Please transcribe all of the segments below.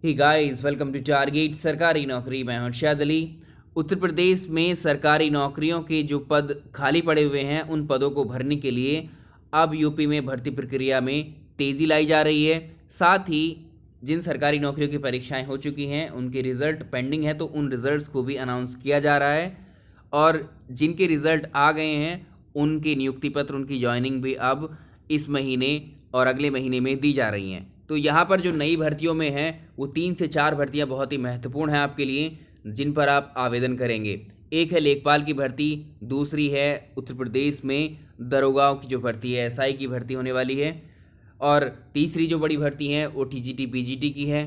He guys, welcome to Target Sarkari Naukri. मैं हूं अर्शद अली। उत्तर प्रदेश में सरकारी नौकरियों के जो पद खाली पड़े हुए हैं उन पदों को भरने के लिए अब यूपी में भर्ती प्रक्रिया में तेज़ी लाई जा रही है। साथ ही जिन सरकारी नौकरियों की परीक्षाएं हो चुकी हैं उनके रिज़ल्ट पेंडिंग है, तो उन रिज़ल्ट्स को भी अनाउंस किया जा रहा है। और जिनके रिज़ल्ट आ गए हैं उनके नियुक्ति पत्र, उनकी ज्वाइनिंग भी अब इस महीने और अगले महीने में दी जा रही हैं। तो यहाँ पर जो नई भर्तियों में हैं वो 3 से 4 भर्तियाँ बहुत ही महत्वपूर्ण हैं आपके लिए, जिन पर आप आवेदन करेंगे। एक है लेखपाल की भर्ती, दूसरी है उत्तर प्रदेश में दरोगाओं की जो भर्ती है, एसआई की भर्ती होने वाली है, और तीसरी जो बड़ी भर्ती है वो टीजीटी पीजीटी की है।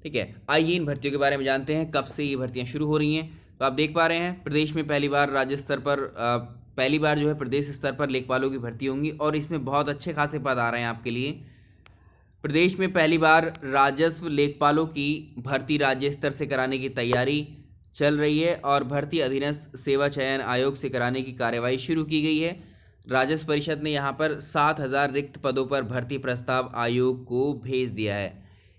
ठीक है, आइए इन भर्तियों के बारे में जानते हैं, कब से ये भर्तियां शुरू हो रही हैं। तो आप देख पा रहे हैं प्रदेश में पहली बार राज्य स्तर पर पहली बार जो है प्रदेश स्तर पर लेखपालों की भर्ती होंगी और इसमें बहुत अच्छे खासे पद आ रहे हैं आपके लिए। प्रदेश में पहली बार राजस्व लेखपालों की भर्ती राज्य स्तर से कराने की तैयारी चल रही है और भर्ती अधीनस्थ सेवा चयन आयोग से कराने की कार्यवाही शुरू की गई है। राजस्व परिषद ने यहाँ पर 7,000 रिक्त पदों पर भर्ती प्रस्ताव आयोग को भेज दिया है।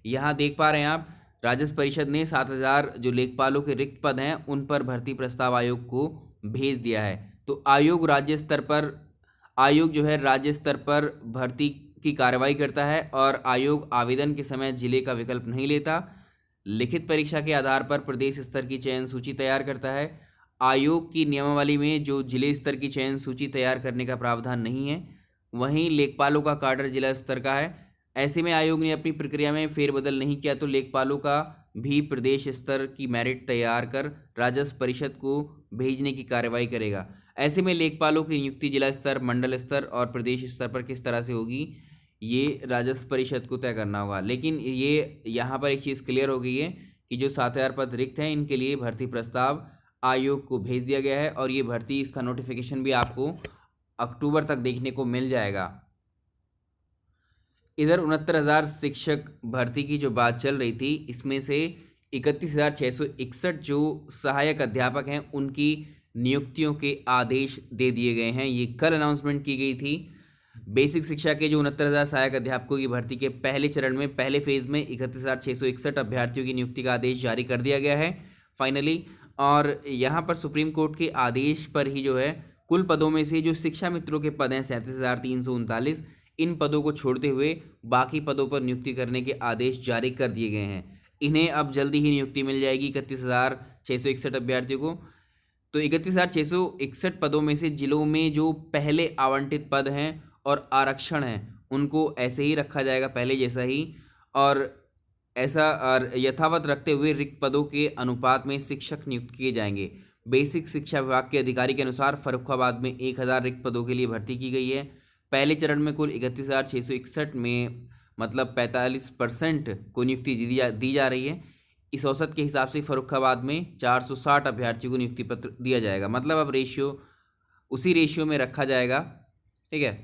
यहाँ देख पा रहे हैं आप, राजस्व परिषद ने 7,000 जो लेखपालों के रिक्त पद हैं उन पर भर्ती प्रस्ताव आयोग को भेज दिया है। तो आयोग जो है राज्य स्तर पर भर्ती की कार्रवाई करता है और आयोग आवेदन के समय जिले का विकल्प नहीं लेता। लिखित परीक्षा के आधार पर प्रदेश स्तर की चयन सूची तैयार करता है। आयोग की नियमावली में जो जिले स्तर की चयन सूची तैयार करने का प्रावधान नहीं है, वहीं लेखपालों का काडर जिला स्तर का है। ऐसे में आयोग ने अपनी प्रक्रिया में फेरबदल नहीं किया तो लेखपालों का भी प्रदेश स्तर की मेरिट तैयार कर राजस्व परिषद को भेजने की कार्रवाई करेगा। ऐसे में लेखपालों की नियुक्ति जिला स्तर, मंडल स्तर और प्रदेश स्तर पर किस तरह से होगी, ये राजस्व परिषद को तय करना होगा। लेकिन ये यहाँ पर एक चीज़ क्लियर हो गई है कि जो 7,000 पद रिक्त हैं इनके लिए भर्ती प्रस्ताव आयोग को भेज दिया गया है और ये भर्ती, इसका नोटिफिकेशन भी आपको अक्टूबर तक देखने को मिल जाएगा। इधर 69,000 शिक्षक भर्ती की जो बात चल रही थी, इसमें से 31,661 जो सहायक अध्यापक हैं उनकी नियुक्तियों के आदेश दे दिए गए हैं। ये कल अनाउंसमेंट की गई थी। बेसिक शिक्षा के जो 69,000 सहायक अध्यापकों की भर्ती के पहले चरण में पहले फेज में 31,661 अभ्यर्थियों की नियुक्ति का आदेश जारी कर दिया गया है फाइनली। और यहाँ पर सुप्रीम कोर्ट के आदेश पर ही जो है कुल पदों में से जो शिक्षा मित्रों के पद हैं 37,339, इन पदों को छोड़ते हुए बाकी पदों पर नियुक्ति करने के आदेश जारी कर दिए गए हैं। इन्हें अब जल्दी ही नियुक्ति मिल जाएगी 31,661 अभ्यर्थियों को। तो 31,661 पदों में से जिलों में जो पहले आवंटित पद हैं और आरक्षण हैं उनको ऐसे ही रखा जाएगा पहले जैसा ही, और ऐसा और यथावत रखते हुए रिक्त पदों के अनुपात में शिक्षक नियुक्त किए जाएंगे। बेसिक शिक्षा विभाग के अधिकारी के अनुसार फर्रुखाबाद में 1,000 रिक्त पदों के लिए भर्ती की गई है। पहले चरण में कुल 31,661 में मतलब 45% को नियुक्ति दी जा रही है। इस औसत के हिसाब से फर्रुखाबाद में 460 अभ्यर्थियों को नियुक्ति पत्र दिया जाएगा। मतलब अब उसी रेशियो में रखा जाएगा। ठीक है,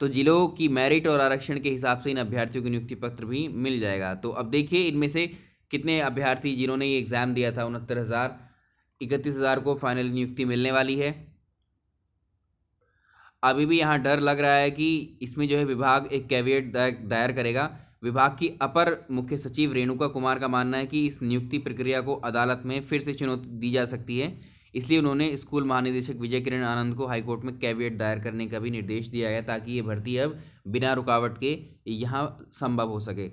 तो जिलों की मेरिट और आरक्षण के हिसाब से इन अभ्यर्थियों को नियुक्ति पत्र भी मिल जाएगा। तो अब देखिए इनमें से कितने अभ्यर्थी जिन्होंने ये एग्ज़ाम दिया था, 69,000, 31,000 को फाइनल नियुक्ति मिलने वाली है। अभी भी यहाँ डर लग रहा है कि इसमें जो है विभाग एक कैविएट दायर करेगा। विभाग की अपर मुख्य सचिव रेणुका कुमार का मानना है कि इस नियुक्ति प्रक्रिया को अदालत में फिर से चुनौती दी जा सकती है, इसलिए उन्होंने स्कूल महानिदेशक विजय किरण आनंद को हाईकोर्ट में कैविएट दायर करने का भी निर्देश दिया है ताकि ये भर्ती अब बिना रुकावट के यहाँ संभव हो सके।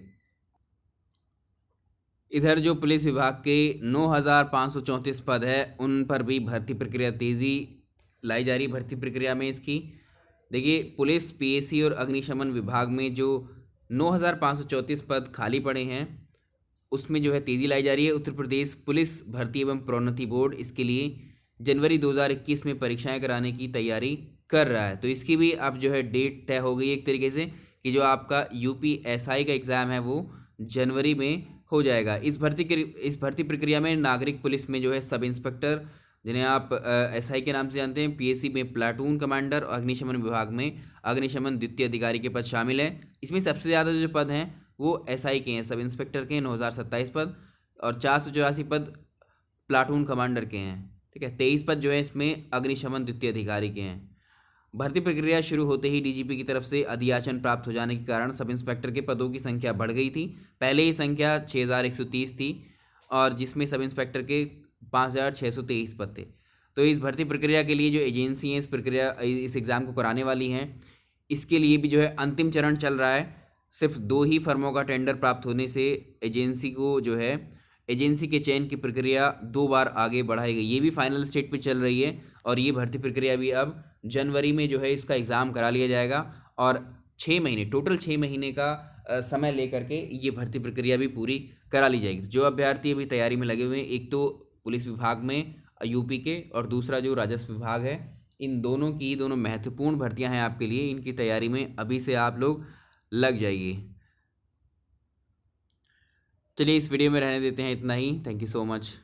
इधर जो पुलिस विभाग के 9,534 पद है उन पर भी भर्ती प्रक्रिया तेज़ी लाई जा रही। भर्ती प्रक्रिया में इसकी देखिए, पुलिस, पीएसी और अग्निशमन विभाग में जो 9,534 पद खाली पड़े हैं उसमें जो है तेज़ी लाई जा रही है। उत्तर प्रदेश पुलिस भर्ती एवं प्रोन्नति बोर्ड इसके लिए जनवरी 2021 में परीक्षाएं कराने की तैयारी कर रहा है। तो इसकी भी अब जो है डेट तय हो गई एक तरीके से कि जो आपका यूपीएसआई का एग्ज़ाम है वो जनवरी में हो जाएगा। इस भर्ती प्रक्रिया में नागरिक पुलिस में जो है सब इंस्पेक्टर, जिन्हें आप एसआई के नाम से जानते हैं, पीएसी में प्लाटून कमांडर और अग्निशमन विभाग में अग्निशमन द्वितीय अधिकारी के पद शामिल हैं। इसमें सबसे ज़्यादा जो पद हैं वो एसआई के हैं, सब इंस्पेक्टर के हैं 9,027 पद, और 484 पद प्लाटून कमांडर के हैं। ठीक है, 23 पद जो है इसमें अग्निशमन द्वितीय अधिकारी के हैं। भर्ती प्रक्रिया शुरू होते ही डीजीपी की तरफ से अधियाचन प्राप्त हो जाने के कारण सब इंस्पेक्टर के पदों की संख्या बढ़ गई थी। पहले ही संख्या 6130 थी और जिसमें सब इंस्पेक्टर के 5623 पद थे। तो इस भर्ती प्रक्रिया के लिए जो एजेंसी हैं इस एग्ज़ाम को कराने वाली हैं, इसके लिए भी जो है अंतिम चरण चल रहा है। सिर्फ 2 ही फर्मों का टेंडर प्राप्त होने से एजेंसी को जो है एजेंसी के चयन की प्रक्रिया 2 बार आगे बढ़ाई गई। ये भी फाइनल स्टेज पे चल रही है और ये भर्ती प्रक्रिया भी अब जनवरी में जो है इसका एग्ज़ाम करा लिया जाएगा और 6 महीने टोटल 6 महीने का समय लेकर के ये भर्ती प्रक्रिया भी पूरी करा ली जाएगी। जो अभ्यर्थी अभी तैयारी में लगे हुए हैं, एक तो पुलिस विभाग में यूपी के और दूसरा जो राजस्व विभाग है, इन दोनों महत्वपूर्ण भर्तियां हैं आपके लिए। इनकी तैयारी में अभी से आप लोग लग जाइए। चलिए इस वीडियो में रहने देते हैं इतना ही। Thank you so much.